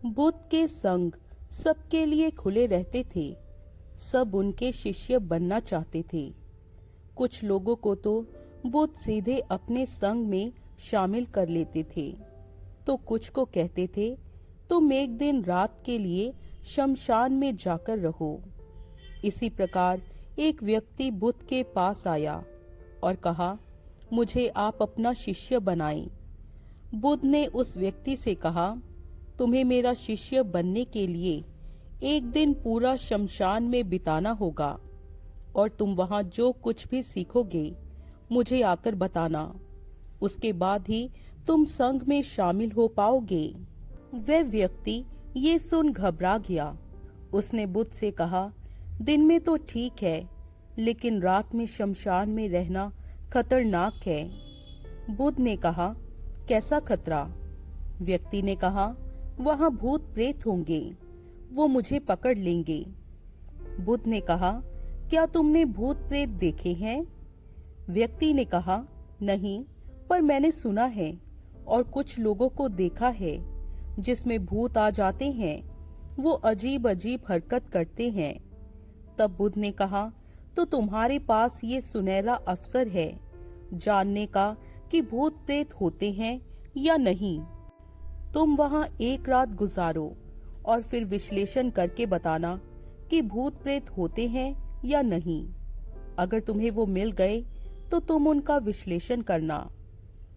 बुद्ध के संग सबके लिए खुले रहते थे। सब उनके शिष्य बनना चाहते थे। कुछ लोगों को तो बुद्ध सीधे अपने संग में शामिल कर लेते थे, तो कुछ को कहते थे तुम एक दिन रात के लिए शमशान में जाकर रहो। इसी प्रकार एक व्यक्ति बुद्ध के पास आया और कहा, मुझे आप अपना शिष्य बनाएं। बुद्ध ने उस व्यक्ति से कहा, तुम्हें मेरा शिष्य बनने के लिए एक दिन पूरा शमशान में बिताना होगा और तुम वहां जो कुछ भी सीखोगे मुझे आकर बताना। उसके बाद ही तुम संघ में शामिल हो पाओगे। वह व्यक्ति ये सुन घबरा गया। उसने बुद्ध से कहा, दिन में तो ठीक है, लेकिन रात में शमशान में रहना खतरनाक है। बुद्ध ने कहा, कैसा खतरा? व्यक्ति ने कहा, वहां भूत प्रेत होंगे, वो मुझे पकड़ लेंगे। बुद्ध ने कहा, क्या तुमने भूत प्रेत देखे हैं? व्यक्ति ने कहा, नहीं, पर मैंने सुना है और कुछ लोगों को देखा है जिसमें भूत आ जाते हैं। वो अजीब अजीब हरकत करते हैं। तब बुद्ध ने कहा, तो तुम्हारे पास ये सुनहरा अवसर है जानने का कि भूत प्रेत होते हैं या नहीं। तुम वहां एक रात गुजारो और फिर विश्लेषण करके बताना कि भूत प्रेत होते हैं या नहीं। अगर तुम्हें वो मिल गए तो तुम उनका विश्लेषण करना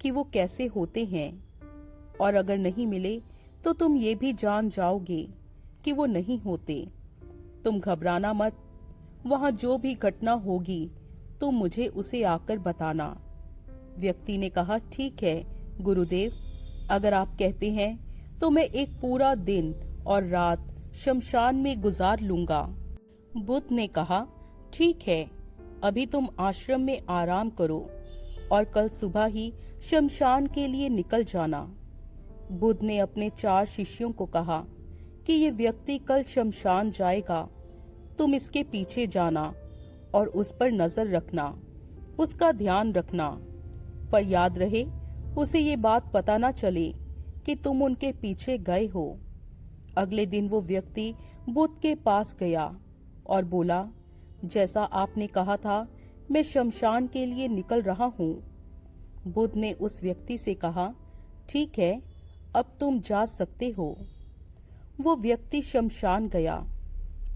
कि वो कैसे होते हैं, और अगर नहीं मिले तो तुम ये भी जान जाओगे कि वो नहीं होते। तुम घबराना मत। वहां जो भी घटना होगी तुम मुझे उसे आकर बताना। व्यक्ति ने कहा, ठीक है गुरुदेव, अगर आप कहते हैं तो मैं एक पूरा दिन और रात शमशान में गुजार लूंगा। बुद्ध ने कहा, ठीक है, अभी तुम आश्रम में आराम करो और कल सुबह ही शमशान के लिए निकल जाना। बुद्ध ने अपने 4 शिष्यों को कहा कि ये व्यक्ति कल शमशान जाएगा, तुम इसके पीछे जाना और उस पर नजर रखना, उसका ध्यान रखना, पर याद रहे उसे ये बात पता ना चले कि तुम उनके पीछे गए हो। अगले दिन वो व्यक्ति बुद्ध के पास गया और बोला, जैसा आपने कहा था मैं शमशान के लिए निकल रहा हूँ। बुद्ध ने उस व्यक्ति से कहा, ठीक है, अब तुम जा सकते हो। वो व्यक्ति शमशान गया।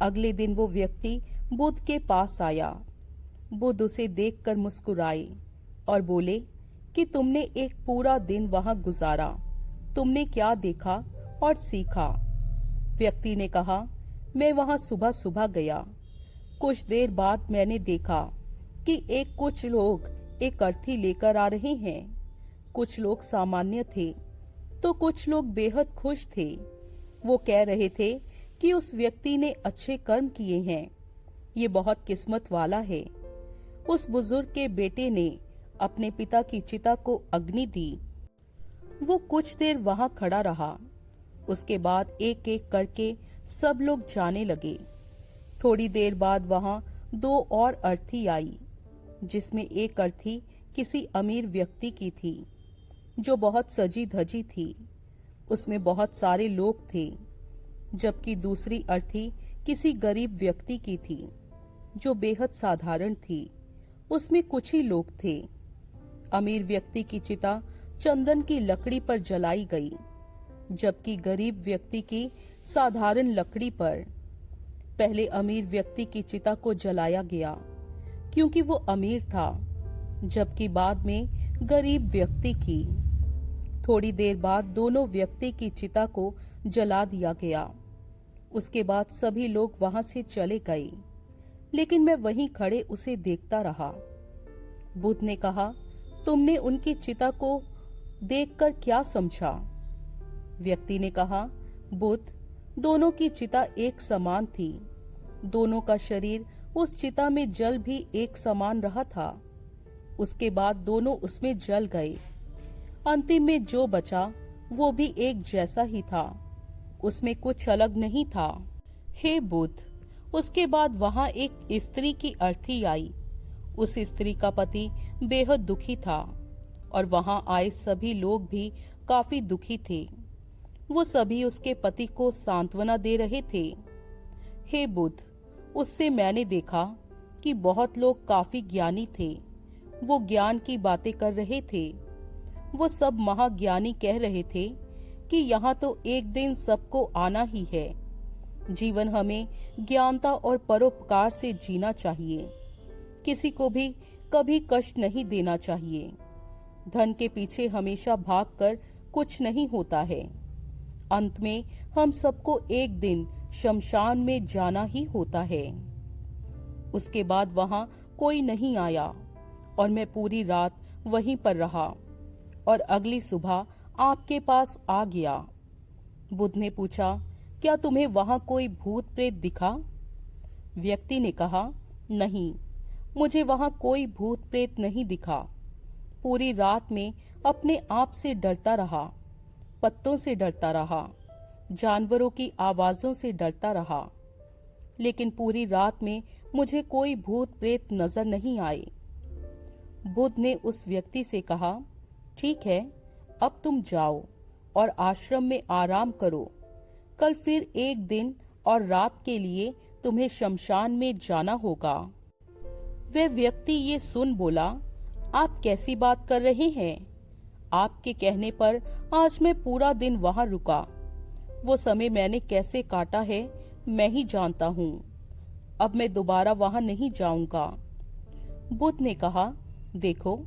अगले दिन वो व्यक्ति बुद्ध के पास आया। बुद्ध उसे देखकर मुस्कुराए और बोले कि तुमने एक पूरा दिन वहां गुजारा, तुमने क्या देखा और सीखा? व्यक्ति ने कहा, मैं वहां सुबह सुबह गया। कुछ देर बाद मैंने देखा कि कुछ लोग एक अर्थी लेकर आ रहे हैं। कुछ लोग सामान्य थे तो कुछ लोग बेहद खुश थे। वो कह रहे थे कि उस व्यक्ति ने अच्छे कर्म किए हैं, ये बहुत किस्मत वाला है। उस बुजुर्ग के बेटे ने अपने पिता की चिता को अग्नि दी। वो कुछ देर वहां खड़ा रहा। उसके बाद एक एक करके सब लोग जाने लगे। थोड़ी देर बाद वहां 2 और अर्थी आई, जिसमें एक अर्थी किसी अमीर व्यक्ति की थी जो बहुत सजी धजी थी। उसमें बहुत सारे लोग थे, जबकि दूसरी अर्थी किसी गरीब व्यक्ति की थी जो बेहद साधारण थी। उसमें कुछ ही लोग थे। अमीर व्यक्ति की चिता चंदन की लकड़ी पर जलाई गई, जबकि गरीब व्यक्ति की साधारण लकड़ी पर। पहले अमीर व्यक्ति की चिता को जलाया गया क्योंकि वो अमीर था, जबकि बाद में गरीब व्यक्ति की। थोड़ी देर बाद दोनों व्यक्ति की चिता को जला दिया गया। उसके बाद सभी लोग वहां से चले गए, लेकिन मैं वहीं खड़े उसे देखता रहा। बुद्ध ने कहा, तुमने उनकी चिता को देखकर क्या समझा? व्यक्ति ने कहा, बुद्ध, दोनों की चिता एक समान थी। दोनों का शरीर उस चिता में जल भी एक समान रहा था। उसके बाद दोनों उसमें जल गए। अंतिम में जो बचा वो भी एक जैसा ही था, उसमें कुछ अलग नहीं था। हे बुद्ध, उसके बाद वहां एक स्त्री की अर्थी आई। उस स्त्री का पति बेहद दुखी था और वहां आए सभी लोग भी काफी दुखी थे। वो सभी उसके पति को सांत्वना दे रहे थे। हे बुद्ध, उससे मैंने देखा कि बहुत लोग काफी ज्ञानी थे। वो ज्ञान की बातें कर रहे थे। वो सब महाज्ञानी कह रहे थे कि यहाँ तो एक दिन सबको आना ही है। जीवन हमें ज्ञानता और परोपकार से जीना चाहिए। किसी को भी कभी कष्ट नहीं देना चाहिए। धन के पीछे हमेशा भागकर कुछ नहीं होता है। अंत में हम सबको एक दिन शमशान में जाना ही होता है। उसके बाद वहां कोई नहीं आया और मैं पूरी रात वहीं पर रहा और अगली सुबह आपके पास आ गया। बुद्ध ने पूछा, क्या तुम्हें वहां कोई भूत प्रेत दिखा? व्यक्ति ने कहा, नहीं, मुझे वहां कोई भूत प्रेत नहीं दिखा। पूरी रात में अपने आप से डरता रहा, पत्तों से डरता रहा, जानवरों की आवाजों से डरता रहा, लेकिन पूरी रात में मुझे कोई भूत प्रेत नजर नहीं आए। बुद्ध ने उस व्यक्ति से कहा, ठीक है, अब तुम जाओ और आश्रम में आराम करो। कल फिर एक दिन और रात के लिए तुम्हें शमशान में जाना होगा। वह व्यक्ति ये सुन बोला, आप कैसी बात कर रहे हैं? आपके कहने पर आज मैं पूरा दिन वहां रुका। वो समय मैंने कैसे काटा है मैं ही जानता हूँ। अब मैं दोबारा वहां नहीं जाऊंगा। बुद्ध ने कहा, देखो,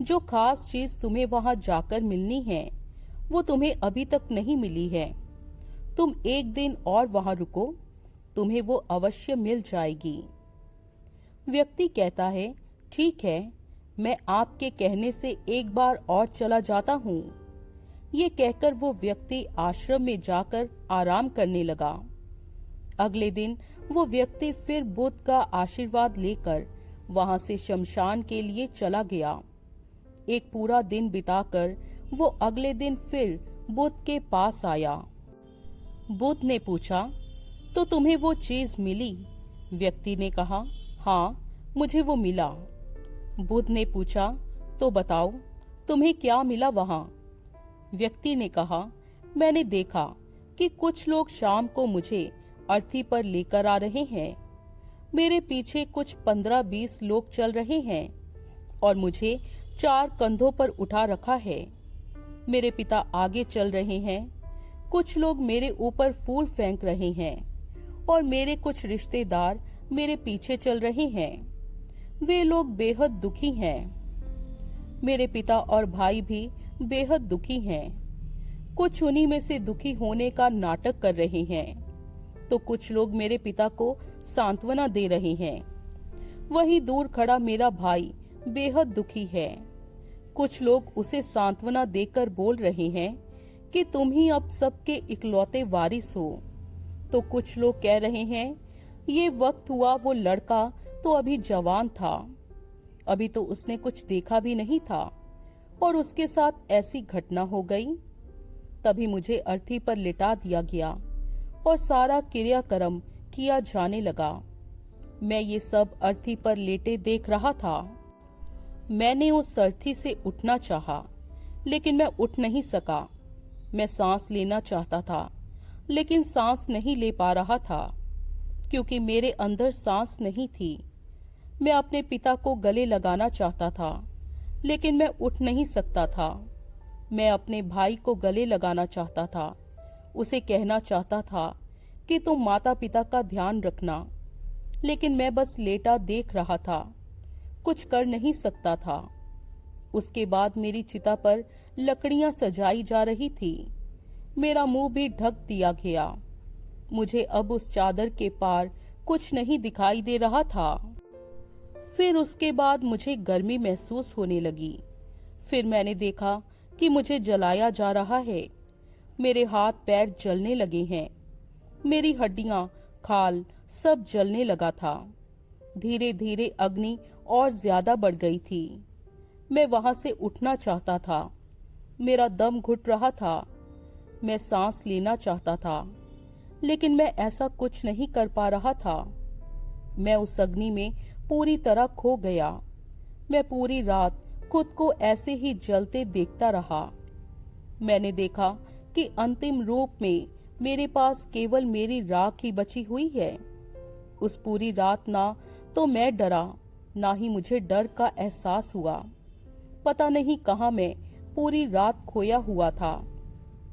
जो खास चीज तुम्हें वहां जाकर मिलनी है वो तुम्हें अभी तक नहीं मिली है। तुम एक दिन और वहां रुको, तुम्हें वो अवश्य मिल जाएगी। व्यक्ति कहता है, ठीक है, मैं आपके कहने से एक बार और चला जाता हूँ। ये कहकर वो व्यक्ति आश्रम में जाकर आराम करने लगा। अगले दिन वो व्यक्ति फिर बुद्ध का आशीर्वाद लेकर वहां से शमशान के लिए चला गया। एक पूरा दिन बिताकर वो अगले दिन फिर बुद्ध के पास आया। बुद्ध ने पूछा, तो तुम्हें वो चीज मिली? व्यक्ति ने कहा, हाँ, मुझे वो मिला। बुद्ध ने पूछा, तो बताओ, तुम्हें क्या मिला वहां? व्यक्ति ने कहा, मैंने देखा कि कुछ लोग शाम को मुझे अर्थी पर लेकर आ रहे हैं। मेरे पीछे कुछ 15-20 लोग चल रहे हैं और मुझे 4 कंधों पर उठा रखा है। मेरे पिता आगे चल रहे हैं। कुछ लोग मेरे ऊपर फूल फेंक रहे हैं और मेरे कुछ रिश्तेदार मेरे पीछे चल रहे हैं। वे लोग बेहद दुखी हैं। मेरे पिता और भाई भी बेहद दुखी हैं। कुछ उन्हीं में से दुखी होने का नाटक कर रहे हैं, तो कुछ लोग मेरे पिता को सांत्वना दे रहे हैं। वहीं दूर खड़ा मेरा भाई बेहद दुखी है। कुछ लोग उसे सांत्वना देकर बोल रहे हैं कि तुम ही अब सबके इकलौते वारिस हो। तो कुछ लोग कह रहे हैं, ये वक्त हुआ वो लड़का तो अभी जवान था, अभी तो उसने कुछ देखा भी नहीं था और उसके साथ ऐसी घटना हो गई। तभी मुझे अर्थी पर लिटा दिया गया और सारा क्रियाक्रम किया जाने लगा। मैं ये सब अर्थी पर लेटे देख रहा था। मैंने उस अर्थी से उठना चाहा, लेकिन मैं उठ नहीं सका। मैं सांस लेना चाहता था, लेकिन सांस नहीं ले पा रहा था, क्योंकि मेरे अंदर सांस नहीं थी। मैं अपने पिता को गले लगाना चाहता था, लेकिन मैं उठ नहीं सकता था। मैं अपने भाई को गले लगाना चाहता था, उसे कहना चाहता था कि तुम माता पिता का ध्यान रखना, लेकिन मैं बस लेटा देख रहा था, कुछ कर नहीं सकता था। उसके बाद मेरी चिता पर लकड़ियां सजाई जा रही थी। मेरा मुंह भी ढक दिया गया। मुझे अब उस चादर के पार कुछ नहीं दिखाई दे रहा था। फिर उसके बाद मुझे गर्मी महसूस होने लगी। फिर मैंने देखा कि मुझे जलाया जा रहा है। मेरे हाथ पैर जलने लगे हैं। मेरी हड्डियां, खाल सब जलने लगा था। धीरे धीरे अग्नि और ज्यादा बढ़ गई थी। मैं वहां से उठना चाहता था। मेरा दम घुट रहा था। मैं सांस लेना चाहता था, लेकिन मैं ऐसा कुछ नहीं कर पा रहा था। मैं उस अग्नि में पूरी तरह खो गया। मैं पूरी रात खुद को ऐसे ही जलते देखता रहा। मैंने देखा कि अंतिम रूप में मेरे पास केवल मेरी राख ही बची हुई है। उस पूरी रात ना तो मैं डरा, ना ही मुझे डर का एहसास हुआ। पता नहीं कहाँ मैं पूरी रात खोया हुआ था,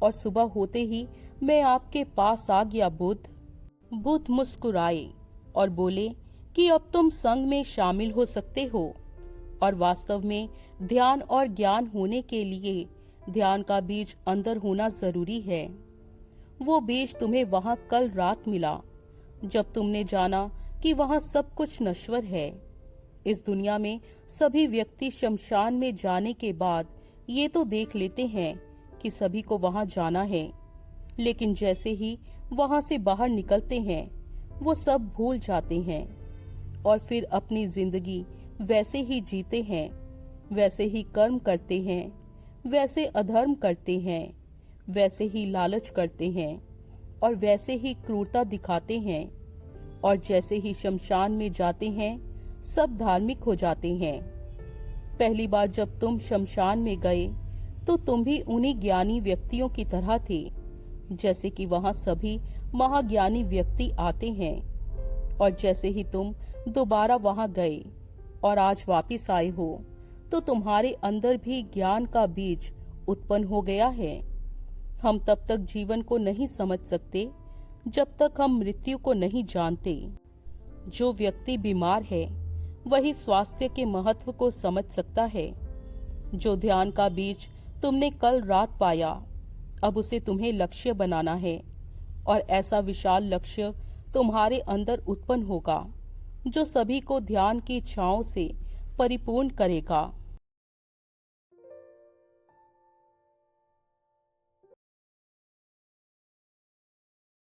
और सुबह होते ही मैं आपके पास आ गया बुध। बुध मुस्कुराए और बोले कि अब तुम संग में शामिल हो सकते हो, और वास्तव में ध्यान और ज्ञान होने के लिए ध्यान का बीज अंदर होना जरूरी है। वो बीज तुम्हें वहां कल रात मिला, जब तुमने जाना कि वहां सब कुछ नश्वर है। इस दुनिया में सभी व्यक्ति शमशान में जाने के बाद ये तो देख लेते हैं कि सभी को वहां जाना है, लेकिन जैसे ही वहां से बाहर निकलते हैं वो सब भूल जाते हैं और फिर अपनी जिंदगी वैसे ही जीते हैं, वैसे ही कर्म करते हैं, वैसे अधर्म करते हैं, वैसे ही लालच करते हैं और वैसे ही क्रूरता दिखाते हैं, और जैसे ही शमशान में जाते हैं सब धार्मिक हो जाते हैं। पहली बार जब तुम शमशान में गए तो तुम भी उन्हीं ज्ञानी व्यक्तियों की तरह थे, जैसे कि वहां सभी महाज्ञानी व्यक्ति आते हैं। और जैसे ही तुम दोबारा वहां गए और आज वापिस आए हो तो तुम्हारे अंदर भी ज्ञान का बीज उत्पन्न हो गया है। हम तब तक जीवन को नहीं समझ सकते जब तक हम मृत्यु को नहीं जानते। जो व्यक्ति बीमार है वही स्वास्थ्य के महत्व को समझ सकता है। जो ध्यान का बीज तुमने कल रात पाया, अब उसे तुम्हें लक्ष्य बनाना है, और ऐसा विशाल लक्ष्य तुम्हारे अंदर उत्पन्न होगा जो सभी को ध्यान की इच्छाओं से परिपूर्ण करेगा।